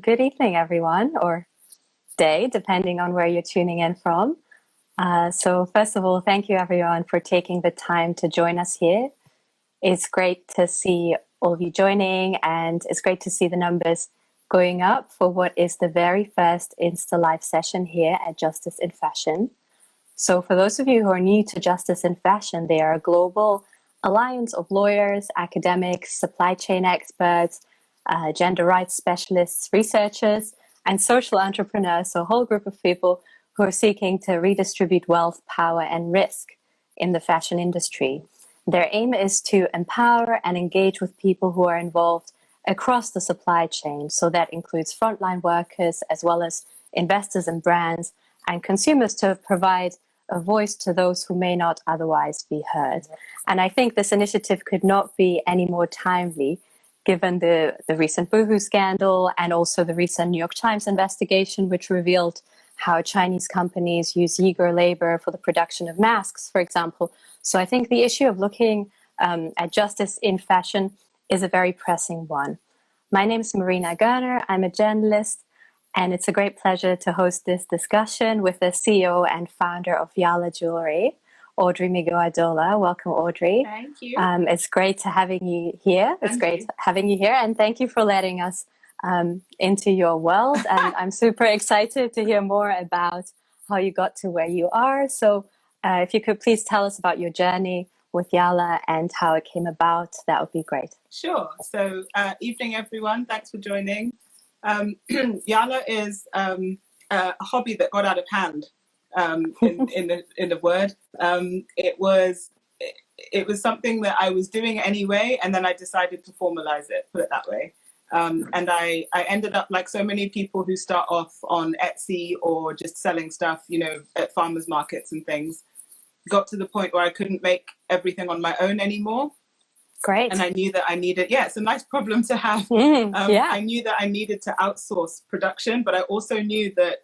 Good evening, everyone, or day, depending on where you're tuning in from. So first of all, thank you, everyone, for taking the time to join us here. It's great to see all of you joining, and it's great to see the numbers going up for what is the very first InstaLive session here at Justice in Fashion. So for those of you who are new to Justice in Fashion, they are a global alliance of lawyers, academics, supply chain experts, gender rights specialists, researchers, and social entrepreneurs, so a whole group of people who are seeking to redistribute wealth, power, and risk in the fashion industry. Their aim is to empower and engage with people who are involved across the supply chain. So that includes frontline workers, as well as investors and brands, and consumers, to provide a voice to those who may not otherwise be heard. And I think this initiative could not be any more timely, given the recent Boohoo scandal and also the recent New York Times investigation, which revealed how Chinese companies use Uyghur labor for the production of masks, for example. So I think the issue of looking at justice in fashion is a very pressing one. My name is Marina Gerner. I'm a journalist, and it's a great pleasure to host this discussion with the CEO and founder of Yala Jewellery, Audrey Migot-Adholla. Welcome, Audrey. Thank you. It's great to having you here. Having you here, and thank you for letting us into your world. And I'm super excited to hear more about how you got to where you are. So if you could please tell us about your journey with Yala and how it came about, that would be great. Sure. So evening, everyone. Thanks for joining. Yala is a hobby that got out of hand. In a word, it was something that I was doing anyway, and then I decided to formalize it, put it that way. And I ended up, like so many people who start off on Etsy or just selling stuff, at farmers markets and things, got to the point where I couldn't make everything on my own anymore. Great. And I knew that I needed, it's a nice problem to have. I knew that I needed to outsource production, but I also knew that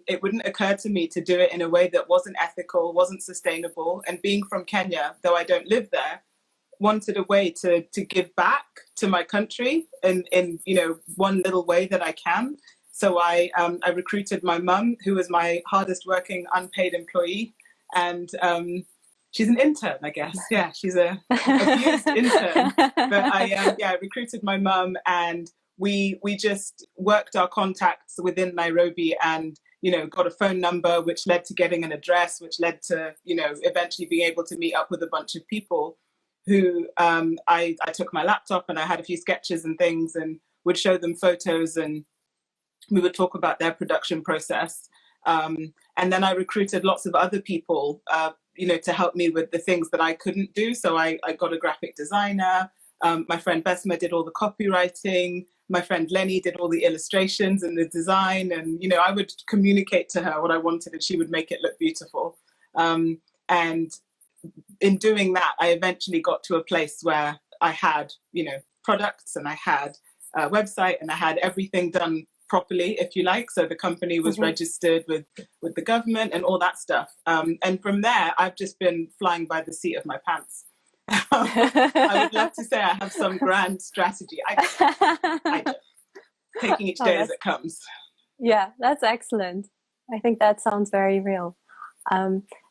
it wouldn't occur to me to do it in a way that wasn't ethical, wasn't sustainable. And being from Kenya, though I don't live there, wanted a way to give back to my country in one little way that I can. So I recruited my mum, who was my hardest working unpaid employee, and she's an intern, I guess. Yeah, she's a abused intern. But I recruited my mum, and we just worked our contacts within Nairobi and, got a phone number, which led to getting an address, which led to, eventually being able to meet up with a bunch of people who I took my laptop and I had a few sketches and things and would show them photos, and we would talk about their production process. And then I recruited lots of other people, to help me with the things that I couldn't do. So I got a graphic designer. My friend Besma did all the copywriting. My friend Lenny did all the illustrations and the design. And, I would communicate to her what I wanted and she would make it look beautiful. And in doing that, I eventually got to a place where I had, products, and I had a website, and I had everything done properly, if you like. So the company was registered with the government and all that stuff. And from there, I've just been flying by the seat of my pants. I would love to say I have some grand strategy. I don't. Taking each day as it comes. Yeah, that's excellent. I think that sounds very real.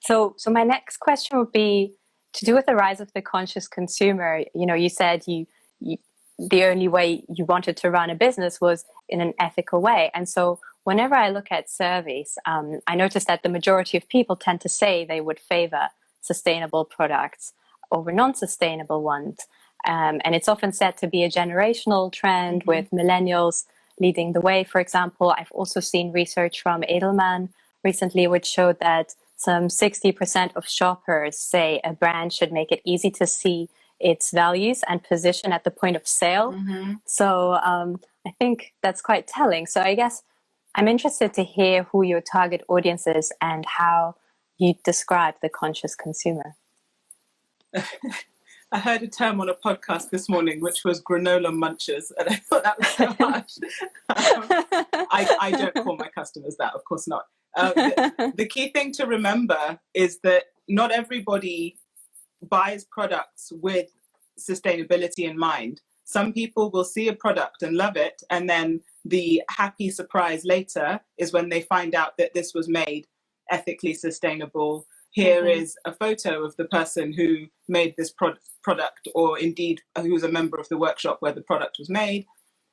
So my next question would be to do with the rise of the conscious consumer. You said you the only way you wanted to run a business was in an ethical way. And so whenever I look at surveys, I notice that the majority of people tend to say they would favor sustainable products over non-sustainable ones. And it's often said to be a generational trend, with millennials leading the way. For example, I've also seen research from Edelman recently, which showed that some 60% of shoppers say a brand should make it easy to see its values and position at the point of sale. So I think that's quite telling. So I guess I'm interested to hear who your target audience is and how you describe the conscious consumer. I heard a term on a podcast this morning, which was granola munchers, and I thought that was so harsh. I don't call my customers that, of course not. The key thing to remember is that not everybody buys products with sustainability in mind. Some people will see a product and love it and then the happy surprise later is when they find out that this was made ethically sustainable. Here is a photo of the person who made this product, or indeed who was a member of the workshop where the product was made.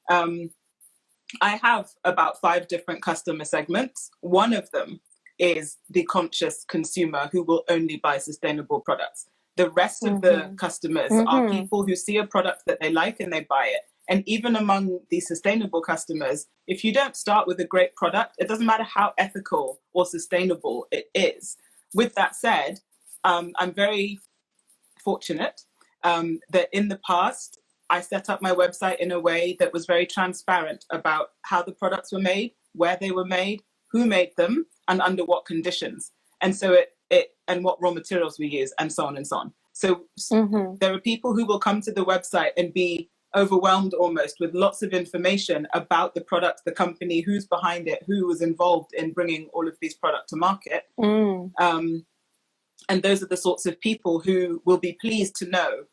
I have about 5 different customer segments. One of them is the conscious consumer who will only buy sustainable products. The rest of the customers are people who see a product that they like and they buy it. And even among the sustainable customers, if you don't start with a great product, it doesn't matter how ethical or sustainable it is. With that said, I'm very fortunate that in the past, I set up my website in a way that was very transparent about how the products were made, where they were made, who made them, and under what conditions. And so and what raw materials we use, and so on and so on. So there are people who will come to the website and be overwhelmed almost with lots of information about the product, the company, who's behind it, who was involved in bringing all of these products to market. And those are the sorts of people who will be pleased to know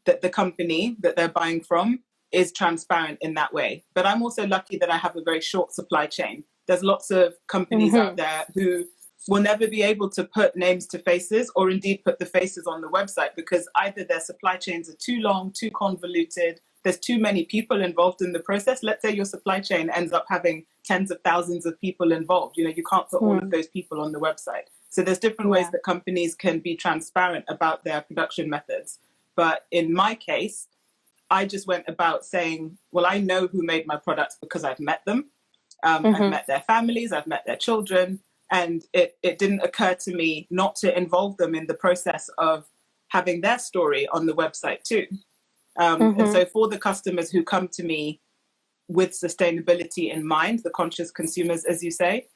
that the company that they're buying from is transparent in that way. But I'm also lucky that I have a very short supply chain. There's lots of companies out there who will never be able to put names to faces, or indeed put the faces on the website, because either their supply chains are too long, too convoluted, there's too many people involved in the process. Let's say your supply chain ends up having tens of thousands of people involved. You know, you can't put all of those people on the website. So there's different ways that companies can be transparent about their production methods. But in my case, I just went about saying, well, I know who made my products because I've met them. I've met their families, I've met their children. And it didn't occur to me not to involve them in the process of having their story on the website too. And so for the customers who come to me with sustainability in mind, the conscious consumers, as you say,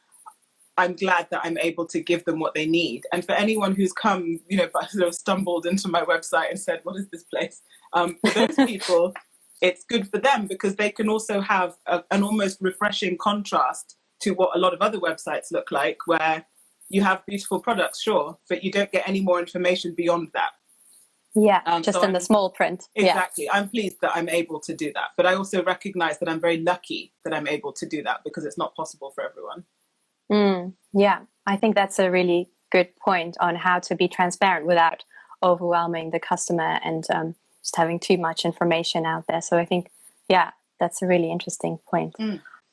I'm glad that I'm able to give them what they need. And for anyone who's come, you know, sort of stumbled into my website and said, what is this place? For those people, it's good for them because they can also have an almost refreshing contrast to what a lot of other websites look like, where you have beautiful products, sure, but you don't get any more information beyond that. Yeah, just in the small print. Exactly. Yeah. I'm pleased that I'm able to do that. But I also recognize that I'm very lucky that I'm able to do that because it's not possible for everyone. Yeah, I think that's a really good point on how to be transparent without overwhelming the customer and just having too much information out there. So I think, yeah, that's a really interesting point.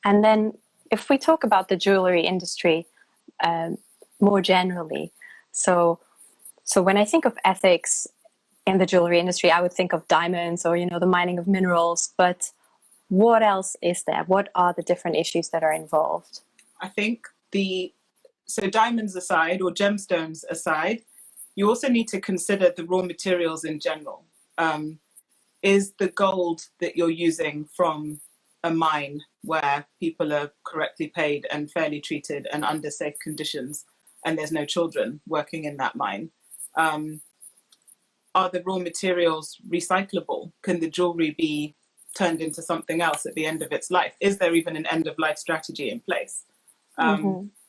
And then if we talk about the jewelry industry more generally, so when I think of ethics in the jewelry industry, I would think of diamonds or, you know, the mining of minerals. But what else is there? What are the different issues that are involved? I think so diamonds aside, or gemstones aside, you also need to consider the raw materials in general. Is the gold that you're using from a mine where people are correctly paid and fairly treated and under safe conditions, and there's no children working in that mine? Are the raw materials recyclable? Can the jewelry be turned into something else at the end of its life? Is there even an end of life strategy in place?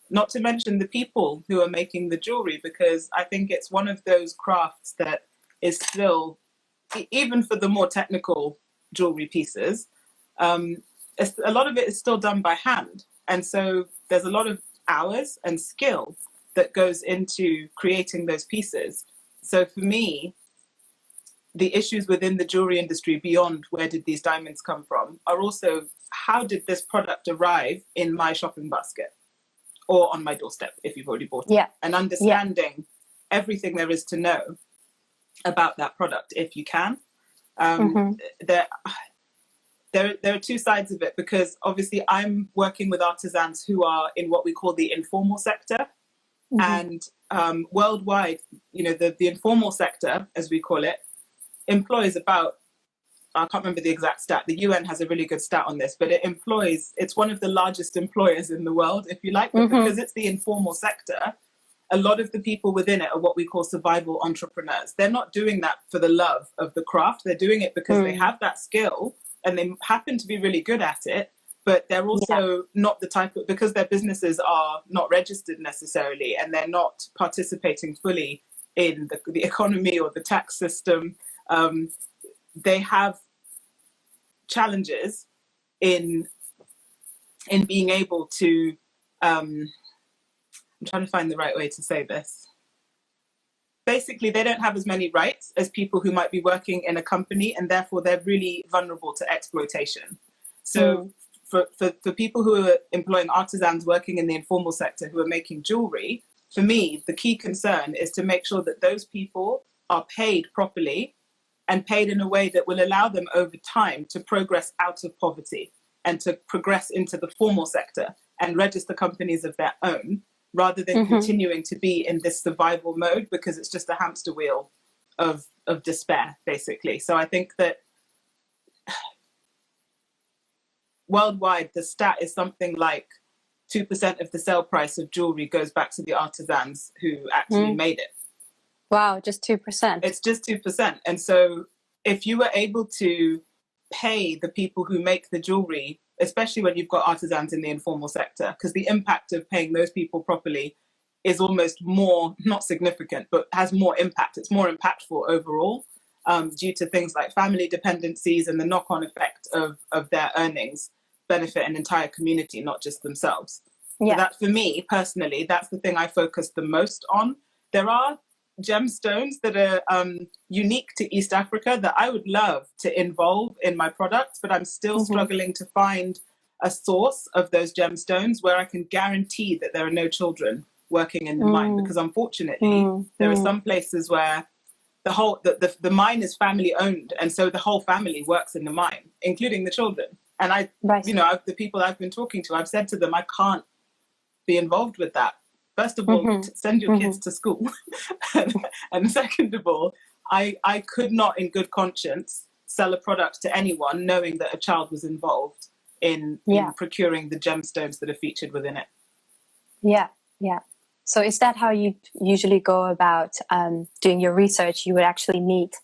Not to mention the people who are making the jewelry, because I think it's one of those crafts that is still, even for the more technical jewelry pieces, a lot of it is still done by hand. And so there's a lot of hours and skill that goes into creating those pieces. So for me, the issues within the jewelry industry beyond where did these diamonds come from are also, how did this product arrive in my shopping basket or on my doorstep if you've already bought it? And understanding everything there is to know about that product if you can. There are two sides of it, because obviously I'm working with artisans who are in what we call the informal sector. And worldwide, you know, the informal sector, as we call it, employs about, I can't remember the exact stat, the UN has a really good stat on this, but it's one of the largest employers in the world, if you like, but because it's the informal sector, a lot of the people within it are what we call survival entrepreneurs. They're not doing that for the love of the craft. They're doing it because they have that skill and they happen to be really good at it, but they're also not the type of, because their businesses are not registered necessarily and they're not participating fully in the economy or the tax system. They have challenges in in being able to, I'm trying to find the right way to say this. Basically, they don't have as many rights as people who might be working in a company, and therefore they're really vulnerable to exploitation. So for people who are employing artisans working in the informal sector who are making jewelry, for me, the key concern is to make sure that those people are paid properly and paid in a way that will allow them over time to progress out of poverty and to progress into the formal sector and register companies of their own, rather than continuing to be in this survival mode, because it's just a hamster wheel of despair, basically. So I think that worldwide, the stat is something like 2% of the sale price of jewelry goes back to the artisans who actually made it. Wow, just 2%. It's just 2%. And so if you were able to pay the people who make the jewelry, especially when you've got artisans in the informal sector, because the impact of paying those people properly is almost more, not significant, but has more impact. It's more impactful overall, due to things like family dependencies and the knock-on effect of their earnings benefit an entire community, not just themselves. Yeah. So that, for me personally, that's the thing I focus the most on. There are gemstones that are unique to East Africa that I would love to involve in my products, but I'm still struggling to find a source of those gemstones where I can guarantee that there are no children working in the mine, because unfortunately there are some places where the mine is family owned, and so the whole family works in the mine, including the children. And the people I've been talking to, I've said to them, I can't be involved with that. First of all, send your kids to school. And second of all, I could not in good conscience sell a product to anyone knowing that a child was involved in procuring the gemstones that are featured within it. Yeah. So is that how you usually go about doing your research? You would actually meet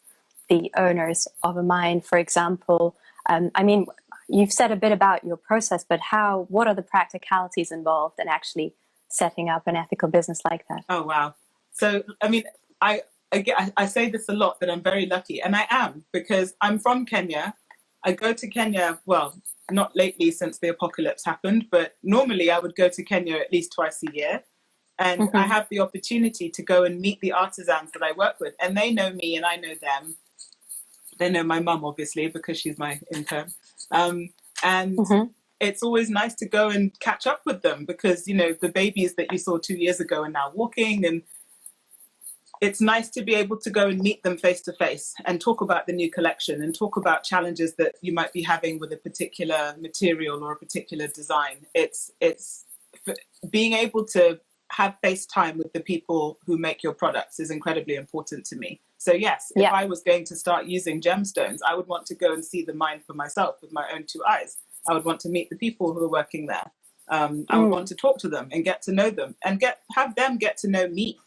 the owners of a mine, for example. I mean, you've said a bit about your process, but what are the practicalities involved in actually setting up an ethical business like that? Oh, wow. So, I mean, I say this a lot, but I'm very lucky. And I am, because I'm from Kenya. I go to Kenya, well, not lately since the apocalypse happened, but normally I would go to Kenya at least twice a year. And I have the opportunity to go and meet the artisans that I work with. And they know me and I know them. They know my mum, obviously, because she's my intern. It's always nice to go and catch up with them, because, you know, the babies that you saw 2 years ago are now walking, and it's nice to be able to go and meet them face to face and talk about the new collection and talk about challenges that you might be having with a particular material or a particular design. It's being able to have FaceTime with the people who make your products is incredibly important to me. So yes, if I was going to start using gemstones, I would want to go and see the mine for myself with my own two eyes. I would want to meet the people who are working there. I would want to talk to them and get to know them and have them get to know me.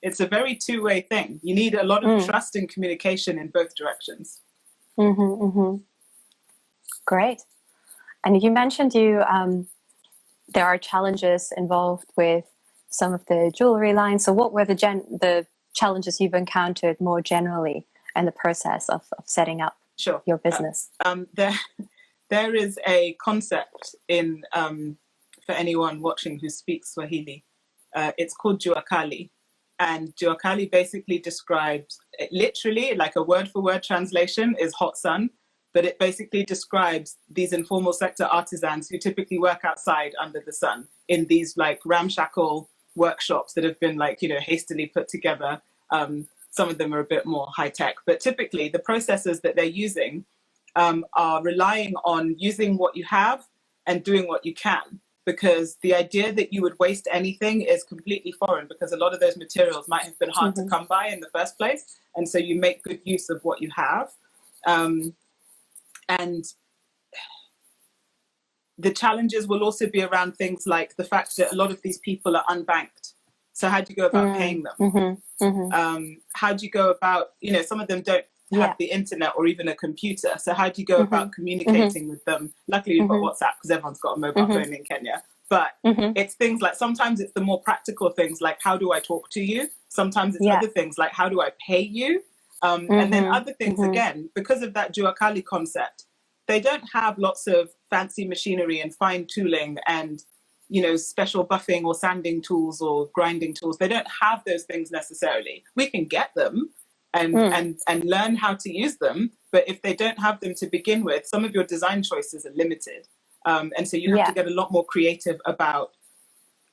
It's a very two-way thing. You need a lot of trust and communication in both directions. Great. And you mentioned there are challenges involved with some of the jewelry lines. So what were the challenges you've encountered more generally in the process of setting up your business? There is a concept in for anyone watching who speaks Swahili. It's called jua kali. And jua kali basically describes, literally, like a word-for-word translation is hot sun, but it basically describes these informal sector artisans who typically work outside under the sun in these like ramshackle workshops that have been like, you know, hastily put together. Some of them are a bit more high tech, but typically the processes that they're using are relying on using what you have and doing what you can, because the idea that you would waste anything is completely foreign, because a lot of those materials might have been hard to come by in the first place. And so you make good use of what you have. And the challenges will also be around things like the fact that a lot of these people are unbanked. So how do you go about paying them? How do you go about, you know, some of them don't have the internet or even a computer. So how do you go about communicating with them? Luckily, you've got WhatsApp because everyone's got a mobile phone in Kenya. But it's things like, sometimes it's the more practical things like, how do I talk to you? Sometimes it's other things like, how do I pay you? And then other things, again, because of that Jua Kali concept, they don't have lots of fancy machinery and fine tooling and, you know, special buffing or sanding tools or grinding tools. They don't have those things necessarily. We can get them and learn how to use them, but if they don't have them to begin with, some of your design choices are limited. And so you have to get a lot more creative about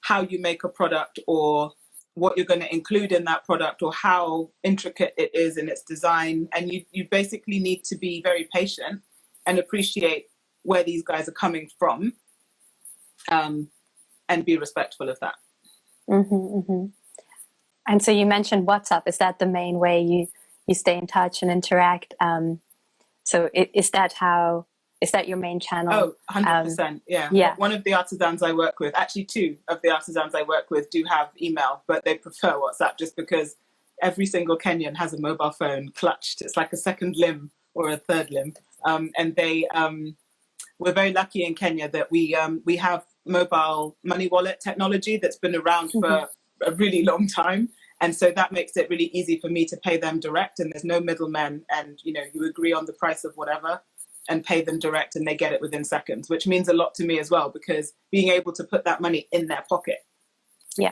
how you make a product, or what you're going to include in that product, or how intricate it is in its design. And you basically need to be very patient and appreciate where these guys are coming from, and be respectful of that. And so you mentioned WhatsApp. Is that the main way you stay in touch and interact? So is that your main channel? Oh, 100%. Yeah. One of the artisans I work with, actually two of the artisans I work with do have email, but they prefer WhatsApp just because every single Kenyan has a mobile phone clutched. It's like a second limb or a third limb. And we're very lucky in Kenya that we have mobile money wallet technology that's been around for a really long time. And so that makes it really easy for me to pay them direct, and there's no middlemen, and, you know, you agree on the price of whatever and pay them direct, and they get it within seconds, which means a lot to me as well, because being able to put that money in their pocket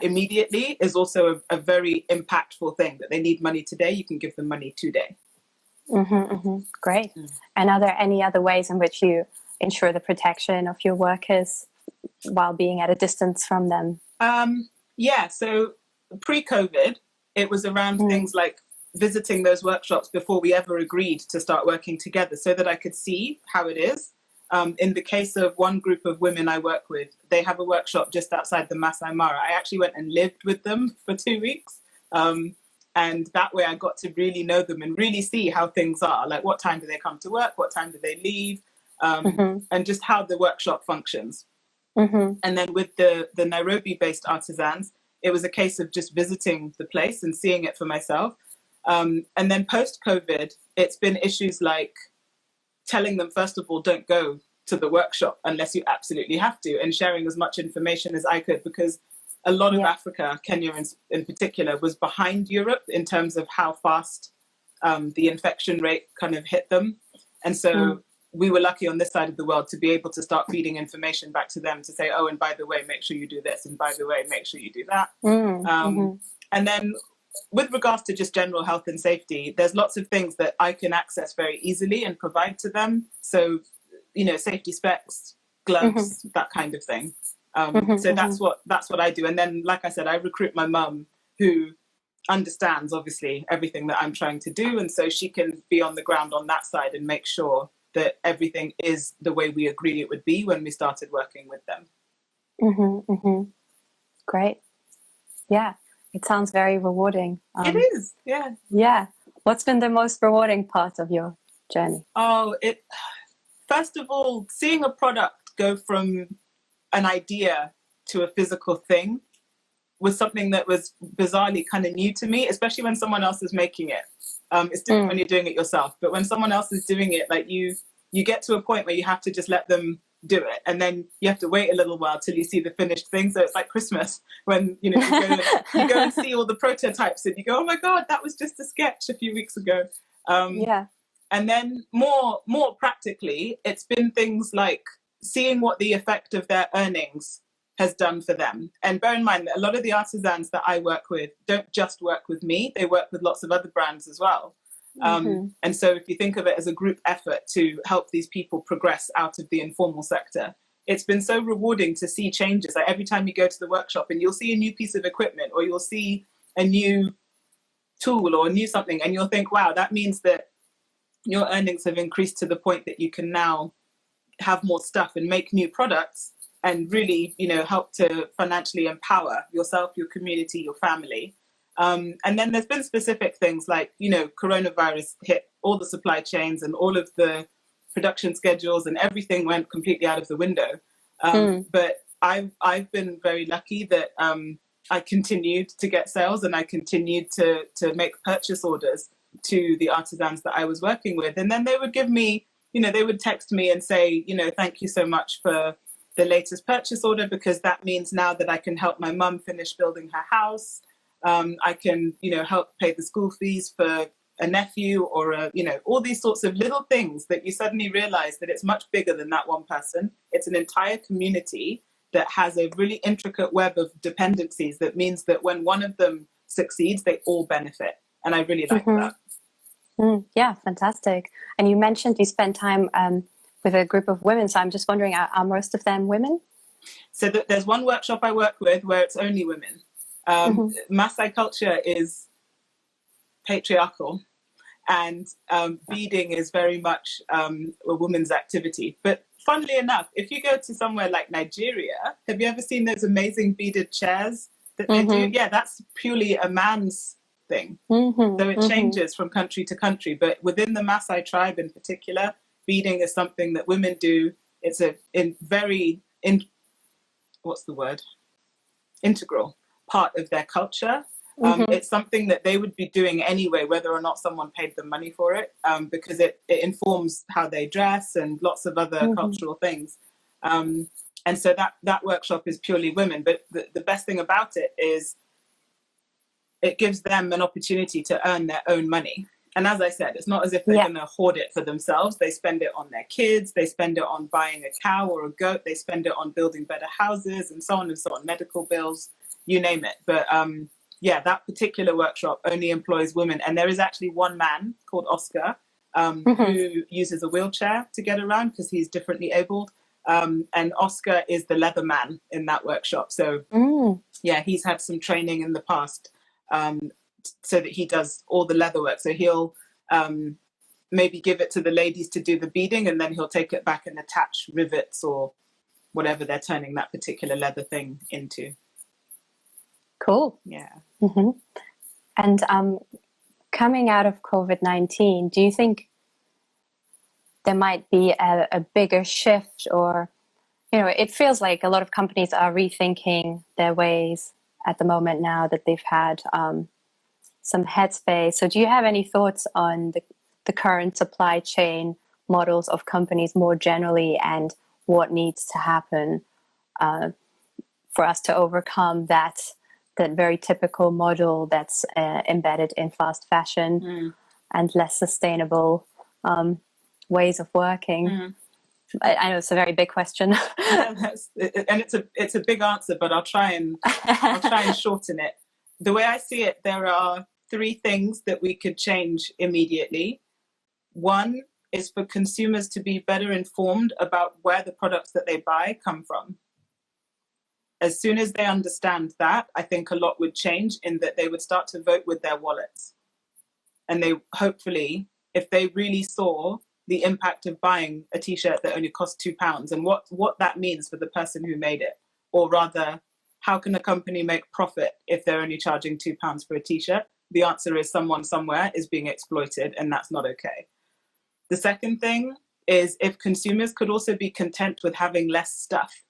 immediately is also a very impactful thing. That they need money today, you can give them money today. Great. And are there any other ways in which you ensure the protection of your workers while being at a distance from them? So pre-COVID, it was around things like visiting those workshops before we ever agreed to start working together, so that I could see how it is. In the case of one group of women I work with, they have a workshop just outside the Masai Mara. I actually went and lived with them for 2 weeks. And that way I got to really know them and really see how things are. Like, what time do they come to work? What time do they leave? And just how the workshop functions. And then with the Nairobi-based artisans, it was a case of just visiting the place and seeing it for myself. And then post-COVID, it's been issues like telling them, first of all, don't go to the workshop unless you absolutely have to, and sharing as much information as I could, because a lot of Africa, Kenya in particular, was behind Europe in terms of how fast the infection rate kind of hit them. And so we were lucky on this side of the world to be able to start feeding information back to them to say, oh, and by the way, make sure you do this. And by the way, make sure you do that. And then with regards to just general health and safety, there's lots of things that I can access very easily and provide to them. So, you know, safety specs, gloves, that kind of thing. So that's what I do. And then, like I said, I recruit my mum, who understands obviously everything that I'm trying to do. And so she can be on the ground on that side and make sure that everything is the way we agreed it would be when we started working with them. Great. Yeah. It sounds very rewarding. It is. Yeah. Yeah. What's been the most rewarding part of your journey? First of all, seeing a product go from an idea to a physical thing was something that was bizarrely kind of new to me, especially when someone else is making it. It's different when you're doing it yourself, but when someone else is doing it, like you get to a point where you have to just let them do it, and then you have to wait a little while till you see the finished thing. So it's like Christmas when, you know, you go and see all the prototypes and you go, oh my God, that was just a sketch a few weeks ago. And then more practically, it's been things like seeing what the effect of their earnings has done for them. And bear in mind that a lot of the artisans that I work with don't just work with me, they work with lots of other brands as well. And so if you think of it as a group effort to help these people progress out of the informal sector, it's been so rewarding to see changes. Like every time you go to the workshop and you'll see a new piece of equipment, or you'll see a new tool or a new something, and you'll think, wow, that means that your earnings have increased to the point that you can now have more stuff and make new products and really, you know, help to financially empower yourself, your community, your family. And then there's been specific things like, you know, coronavirus hit all the supply chains and all of the production schedules, and everything went completely out of the window. But I've been very lucky that I continued to get sales, and I continued to make purchase orders to the artisans that I was working with. And then they would give me, you know, they would text me and say, you know, thank you so much for the latest purchase order, because that means now that I can help my mum finish building her house. I can, you know, help pay the school fees for a nephew or all these sorts of little things that you suddenly realize that it's much bigger than that one person. It's an entire community that has a really intricate web of dependencies that means that when one of them succeeds, they all benefit. And I really like that. Yeah, fantastic. And you mentioned you spent time with a group of women. So I'm just wondering, are most of them women? So there's one workshop I work with where it's only women. Maasai culture is patriarchal, and beading is very much a woman's activity. But funnily enough, if you go to somewhere like Nigeria, have you ever seen those amazing beaded chairs that they do? Yeah, that's purely a man's thing. So it changes from country to country. But within the Maasai tribe in particular, beading is something that women do. It's integral part of their culture. It's something that they would be doing anyway, whether or not someone paid them money for it, because it informs how they dress and lots of other cultural things. And so that workshop is purely women. But the best thing about it is it gives them an opportunity to earn their own money. And as I said, it's not as if they're going to hoard it for themselves. They spend it on their kids. They spend it on buying a cow or a goat. They spend it on building better houses and so on, medical bills, you name it. But that particular workshop only employs women. And there is actually one man called Oscar who uses a wheelchair to get around because he's differently abled. And Oscar is the leather man in that workshop. So, he's had some training in the past so that he does all the leather work. So he'll maybe give it to the ladies to do the beading, and then he'll take it back and attach rivets or whatever they're turning that particular leather thing into. Cool. Yeah. And coming out of COVID-19, do you think there might be a bigger shift, or, it feels like a lot of companies are rethinking their ways at the moment now that they've had some headspace. So do you have any thoughts on the current supply chain models of companies more generally, and what needs to happen for us to overcome that very typical model that's embedded in fast fashion and less sustainable ways of working? I know it's a very big question. And it's a big answer, but I'll try and shorten it. The way I see it, there are 3 things that we could change immediately. One is for consumers to be better informed about where the products that they buy come from. As soon as they understand that, I think a lot would change, in that they would start to vote with their wallets. And they hopefully, if they really saw the impact of buying a t-shirt that only costs £2 and what that means for the person who made it, or rather, how can a company make profit if they're only charging £2 for a t-shirt? The answer is someone somewhere is being exploited, and that's not okay. The second thing is if consumers could also be content with having less stuff.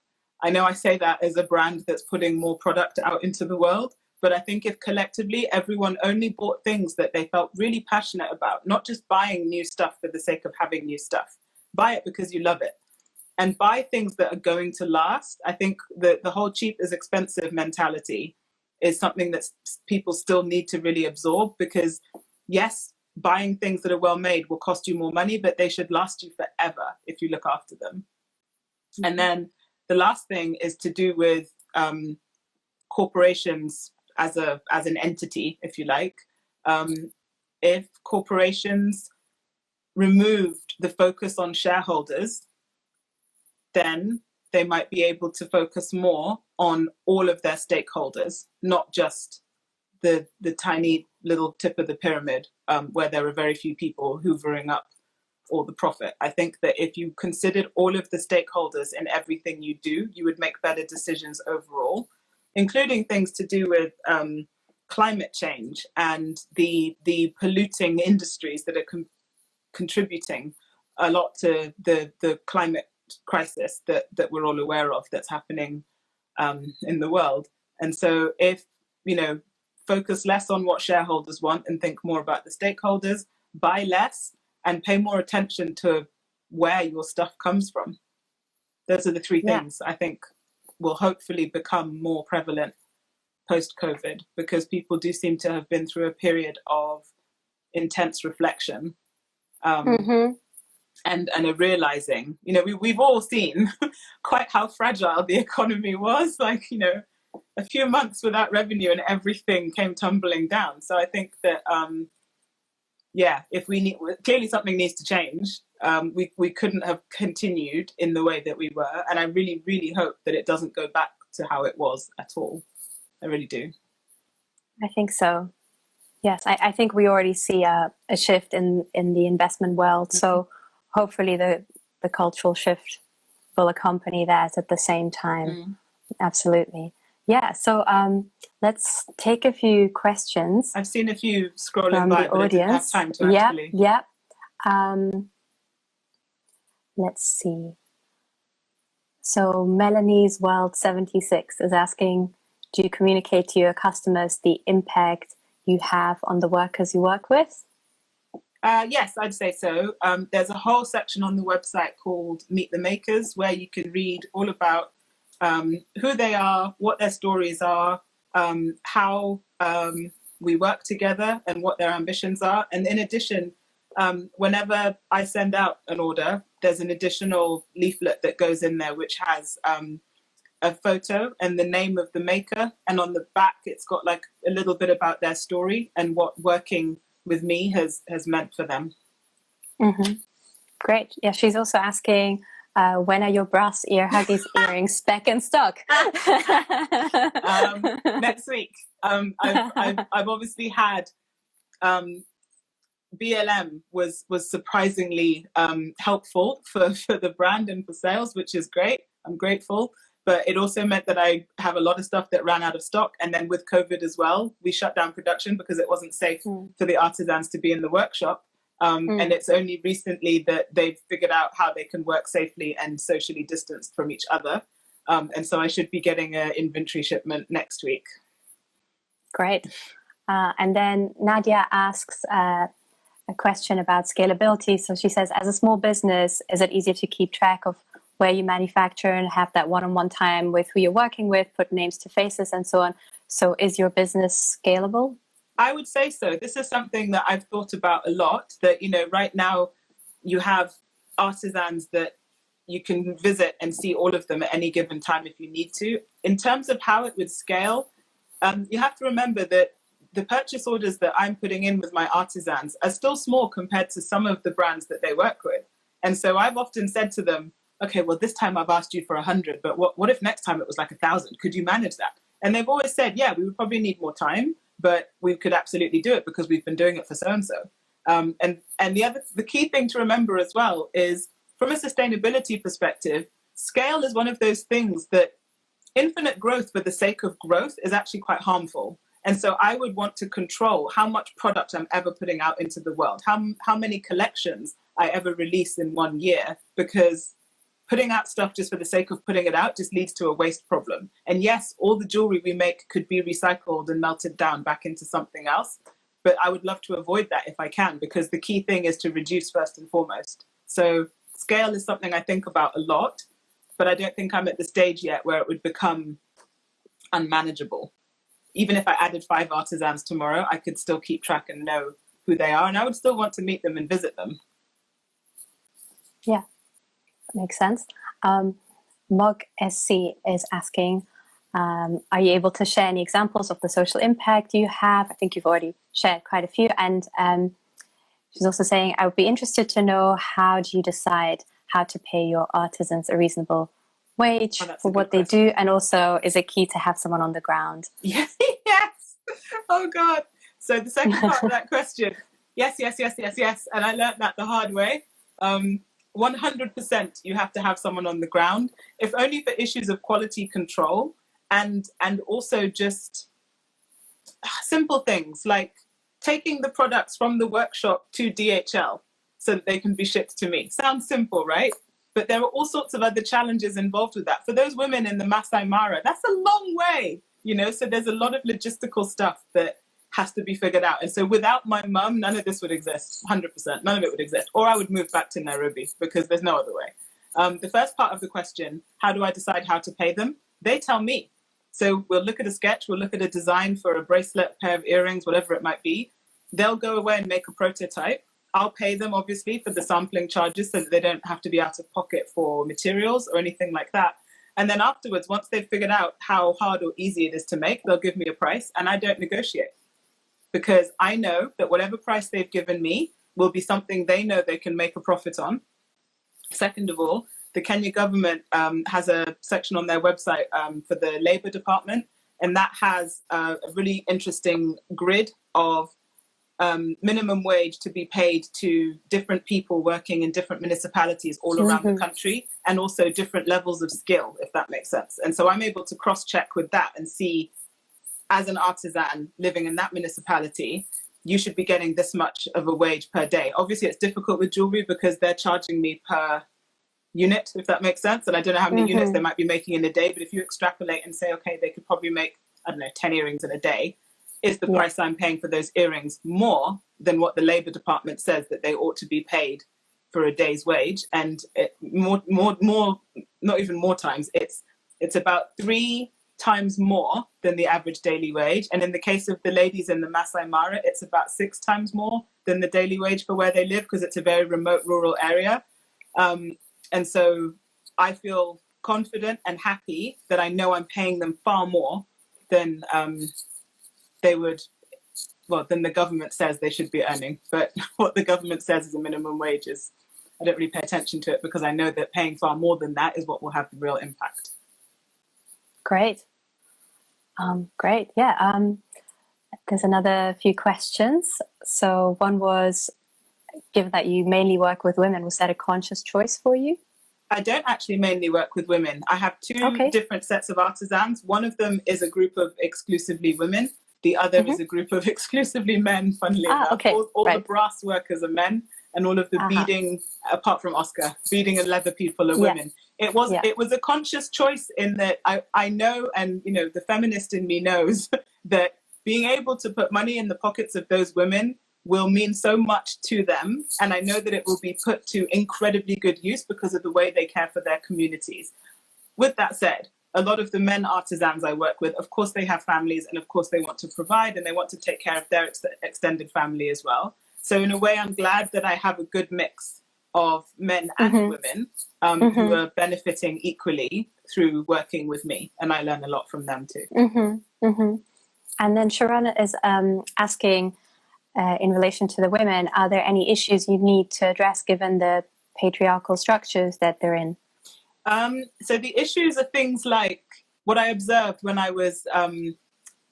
I know I say that as a brand that's putting more product out into the world, but I think if collectively everyone only bought things that they felt really passionate about, not just buying new stuff for the sake of having new stuff, buy it because you love it. And buy things that are going to last. I think the whole cheap is expensive mentality is something that people still need to really absorb, because yes, buying things that are well made will cost you more money, but they should last you forever if you look after them. And then the last thing is to do with corporations as an entity, if you like. If corporations removed the focus on shareholders, then they might be able to focus more on all of their stakeholders, not just the tiny little tip of the pyramid where there are very few people hoovering up all the profit. I think that if you considered all of the stakeholders in everything you do, you would make better decisions overall, including things to do with climate change and the polluting industries that are contributing a lot to the climate crisis that we're all aware of that's happening in the world. And so if, focus less on what shareholders want and think more about the stakeholders, buy less and pay more attention to where your stuff comes from. Those are the 3 things I think will hopefully become more prevalent post-COVID, because people do seem to have been through a period of intense reflection. And a realizing, you know, we've all seen quite how fragile the economy was, like, you know, a few months without revenue and everything came tumbling down. So I think that, if clearly something needs to change. We couldn't have continued in the way that we were. And I really, really hope that it doesn't go back to how it was at all. I really do. I think so. Yes, I think we already see a shift in the investment world. So hopefully the cultural shift will accompany that at the same time. Absolutely. Yeah, so let's take a few questions. I've seen a few scrolling by, but I didn't have time to actually. Yeah. Let's see. So Melanie's World 76 is asking, do you communicate to your customers the impact you have on the workers you work with? Yes, I'd say so. There's a whole section on the website called Meet the Makers, where you can read all about who they are, what their stories are, how we work together and what their ambitions are. And in addition, whenever I send out an order, there's an additional leaflet that goes in there, which has a photo and the name of the maker. And on the back, it's got like a little bit about their story and what working with me has meant for them. Great. Yeah, she's also asking, when are your brass ear huggies earrings back in stock? Next week. I've obviously had BLM was surprisingly helpful for the brand and for sales, which is great. I'm grateful. But it also meant that I have a lot of stuff that ran out of stock. And then with COVID as well, we shut down production because it wasn't safe for the artisans to be in the workshop. And it's only recently that they've figured out how they can work safely and socially distanced from each other. And so I should be getting an inventory shipment next week. Great. And then Nadia asks a question about scalability. So she says, as a small business, is it easier to keep track of where you manufacture and have that one-on-one time with who you're working with, put names to faces and so on? So is your business scalable? I would say so. This is something that I've thought about a lot, that, you know, right now you have artisans that you can visit and see all of them at any given time if you need to. In terms of how it would scale, you have to remember that the purchase orders that I'm putting in with my artisans are still small compared to some of the brands that they work with. And so I've often said to them, okay, well, this time I've asked you for 100, but what if next time it was like 1,000? Could you manage that? And they've always said, yeah, we would probably need more time, but we could absolutely do it because we've been doing it for so-and-so. And the key thing to remember as well is, from a sustainability perspective, scale is one of those things that infinite growth for the sake of growth is actually quite harmful. And so I would want to control how much product I'm ever putting out into the world, how many collections I ever release in 1 year, because putting out stuff just for the sake of putting it out just leads to a waste problem. And yes, all the jewelry we make could be recycled and melted down back into something else. But I would love to avoid that if I can, because the key thing is to reduce first and foremost. So scale is something I think about a lot, but I don't think I'm at the stage yet where it would become unmanageable. Even if I added 5 artisans tomorrow, I could still keep track and know who they are. And I would still want to meet them and visit them. Yeah. Makes sense. Mog SC is asking, are you able to share any examples of the social impact you have? I think you've already shared quite a few. And she's also saying, I would be interested to know, how do you decide how to pay your artisans a reasonable wage for what they do? And also, is it key to have someone on the ground? Yes. Oh, God. So the second part of that question, yes. And I learned that the hard way. 100% you have to have someone on the ground, if only for issues of quality control and also just simple things like taking the products from the workshop to DHL so that they can be shipped to me. Sounds simple, right? But there are all sorts of other challenges involved with that. For those women in the Masai Mara, that's a long way, you know, so there's a lot of logistical stuff that has to be figured out. And so without my mum, none of this would exist, 100%. None of it would exist. Or I would move back to Nairobi because there's no other way. The first part of the question, how do I decide how to pay them? They tell me. So we'll look at a sketch, we'll look at a design for a bracelet, pair of earrings, whatever it might be. they'll go away and make a prototype. I'll pay them, obviously, for the sampling charges so that they don't have to be out of pocket for materials or anything like that. And then afterwards, once they've figured out how hard or easy it is to make, they'll give me a price, and I don't negotiate, because I know that whatever price they've given me will be something they know they can make a profit on. Second of all, the Kenya government has a section on their website for the Labour Department, and that has a really interesting grid of minimum wage to be paid to different people working in different municipalities all around the country, and also different levels of skill, if that makes sense. And so I'm able to cross-check with that and see, as an artisan living in that municipality, you should be getting this much of a wage per day. Obviously, it's difficult with jewelry because they're charging me per unit, if that makes sense. And I don't know how many units they might be making in a day, but if you extrapolate and say, okay, they could probably make, I don't know, 10 earrings in a day, is the price I'm paying for those earrings more than what the Labour Department says that they ought to be paid for a day's wage? And more, not even more times, it's about 3 times more than the average daily wage. And in the case of the ladies in the Masai Mara, it's about 6 times more than the daily wage for where they live, because it's a very remote rural area. And so I feel confident and happy that I know I'm paying them far more than they would, well, than the government says they should be earning. But what the government says is a minimum wage is, I don't really pay attention to it, because I know that paying far more than that is what will have the real impact. Great. Great. Yeah. There's another few questions. So one was, given that you mainly work with women, was that a conscious choice for you? I don't actually mainly work with women. I have 2 different sets of artisans. One of them is a group of exclusively women. The other is a group of exclusively men, funnily enough. Okay. All the brass workers are men, and all of the beading, apart from Oscar, beading and leather people are women. It was a conscious choice, in that I know, and you know, the feminist in me knows that being able to put money in the pockets of those women will mean so much to them, and I know that it will be put to incredibly good use because of the way they care for their communities. With that said, a lot of the men artisans I work with, of course they have families, and of course they want to provide, and they want to take care of their extended family as well. So in a way, I'm glad that I have a good mix of men and women who are benefiting equally through working with me, and I learn a lot from them too. And then Sharona is asking, in relation to the women, are there any issues you need to address given the patriarchal structures that they're in? So the issues are things like what I observed when I was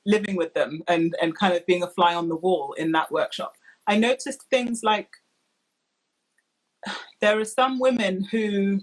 living with them and kind of being a fly on the wall in that workshop. I noticed things like there are some women who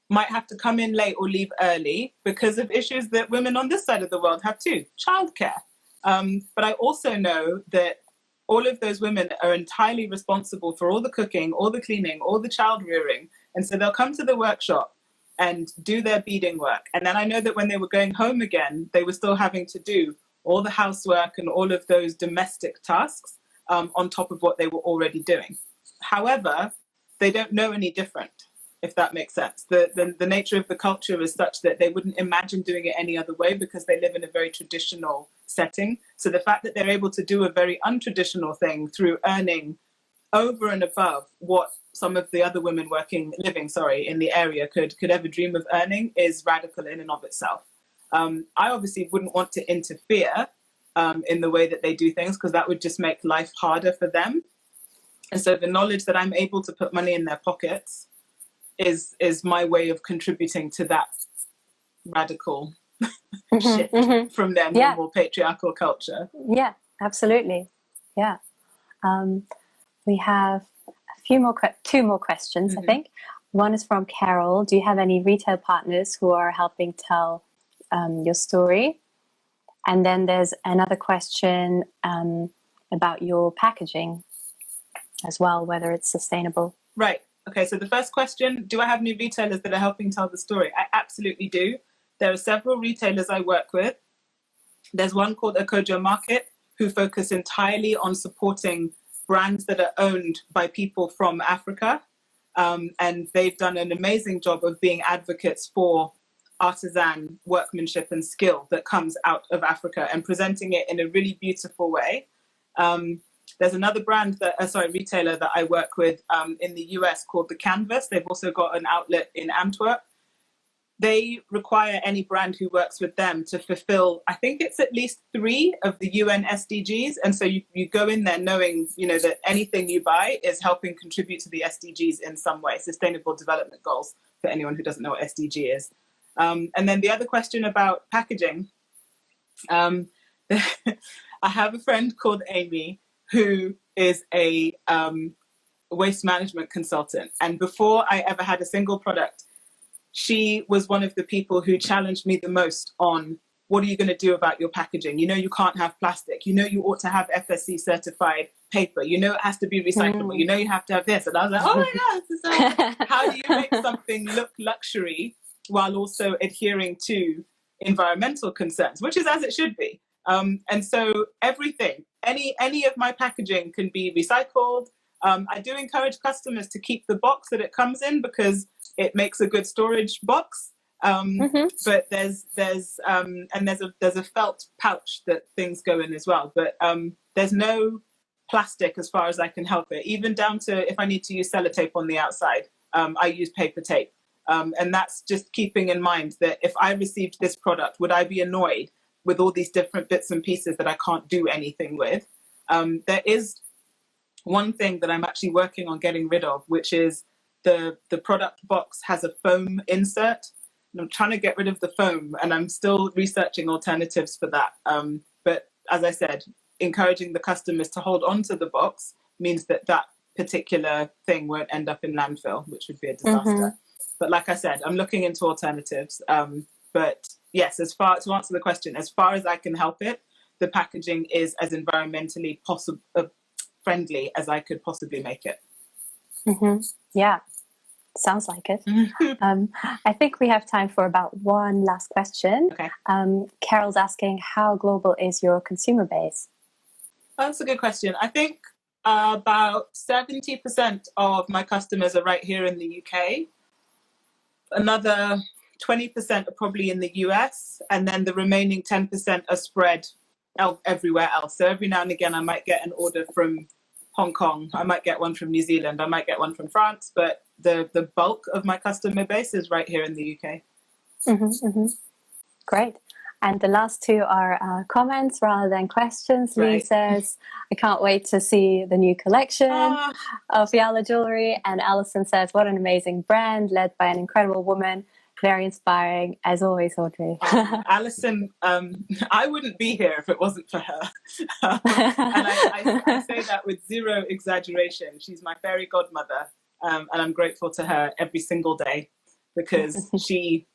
might have to come in late or leave early because of issues that women on this side of the world have too, childcare. But I also know that all of those women are entirely responsible for all the cooking, all the cleaning, all the child rearing. And so they'll come to the workshop and do their beading work. And then I know that when they were going home again, they were still having to do all the housework and all of those domestic tasks on top of what they were already doing. However, they don't know any different, if that makes sense. The nature of the culture is such that they wouldn't imagine doing it any other way because they live in a very traditional setting. So the fact that they're able to do a very untraditional thing through earning over and above what some of the other women living in the area could ever dream of earning is radical in and of itself. I obviously wouldn't want to interfere in the way that they do things, because that would just make life harder for them. And so the knowledge that I'm able to put money in their pockets is my way of contributing to that radical shift from their normal patriarchal culture. Yeah, absolutely. Yeah. We have two more questions, I think. One is from Carol. Do you have any retail partners who are helping tell your story? And then there's another question about your packaging as well, whether it's sustainable. Right. Okay, so the first question, do I have any retailers that are helping tell the story? I absolutely do. There are several retailers I work with. There's one called Okojo Market, who focus entirely on supporting brands that are owned by people from Africa. And they've done an amazing job of being advocates for artisan workmanship and skill that comes out of Africa and presenting it in a really beautiful way. There's another brand retailer that I work with in the US called The Canvas. They've also got an outlet in Antwerp. They require any brand who works with them to fulfill, I think it's at least 3 of the UN SDGs. And so you go in there knowing, that anything you buy is helping contribute to the SDGs in some way, Sustainable Development Goals, for anyone who doesn't know what SDG is. And then the other question about packaging. I have a friend called Amy who is a waste management consultant. And before I ever had a single product, she was one of the people who challenged me the most on what are you going to do about your packaging? You can't have plastic. You ought to have FSC certified paper. It has to be recyclable. You have to have this. And I was like, oh my God, how do you make something look luxury while also adhering to environmental concerns, which is as it should be. And so everything, any of my packaging can be recycled. I do encourage customers to keep the box that it comes in because it makes a good storage box. But there's a felt pouch that things go in as well. But there's no plastic as far as I can help it, even down to if I need to use sellotape on the outside, I use paper tape. And that's just keeping in mind that if I received this product, would I be annoyed with all these different bits and pieces that I can't do anything with? There is one thing that I'm actually working on getting rid of, which is the product box has a foam insert. And I'm trying to get rid of the foam, and I'm still researching alternatives for that. But as I said, encouraging the customers to hold on to the box means that that particular thing won't end up in landfill, which would be a disaster. But like I said, I'm looking into alternatives. But yes, to answer the question, as far as I can help it, the packaging is as environmentally friendly as I could possibly make it. Yeah, sounds like it. I think we have time for about one last question. Okay. Carol's asking, how global is your consumer base? That's a good question. I think about 70% of my customers are right here in the UK. Another 20% are probably in the US, and then the remaining 10% are spread everywhere else. So every now and again, I might get an order from Hong Kong, I might get one from New Zealand, I might get one from France, but the bulk of my customer base is right here in the UK. Great. And the last 2 are comments rather than questions. Right. Lee says, I can't wait to see the new collection of Yala Jewellery. And Alison says, what an amazing brand led by an incredible woman. Very inspiring, as always, Audrey. Alison, I wouldn't be here if it wasn't for her. And I say that with zero exaggeration. She's my fairy godmother, and I'm grateful to her every single day because she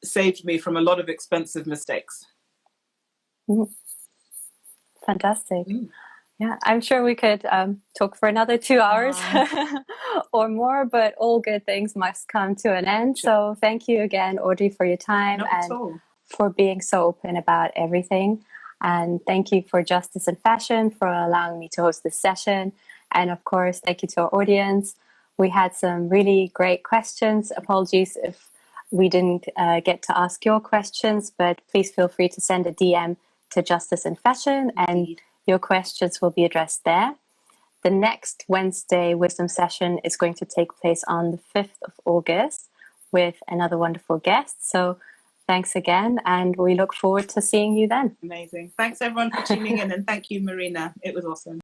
saved me from a lot of expensive mistakes. Fantastic. Yeah, I'm sure we could talk for another 2 hours or more, but all good things must come to an end. So thank you again, Audrey, for your time and for being so open about everything. And thank you for Justice and Fashion for allowing me to host this session. And of course, thank you to our audience. We had some really great questions. Apologies if we didn't get to ask your questions, but please feel free to send a DM to Justice and Fashion and your questions will be addressed there. The next Wednesday Wisdom session is going to take place on the 5th of August with another wonderful guest. So thanks again, and we look forward to seeing you then. Amazing. Thanks everyone for tuning in, and thank you, Marina. It was awesome.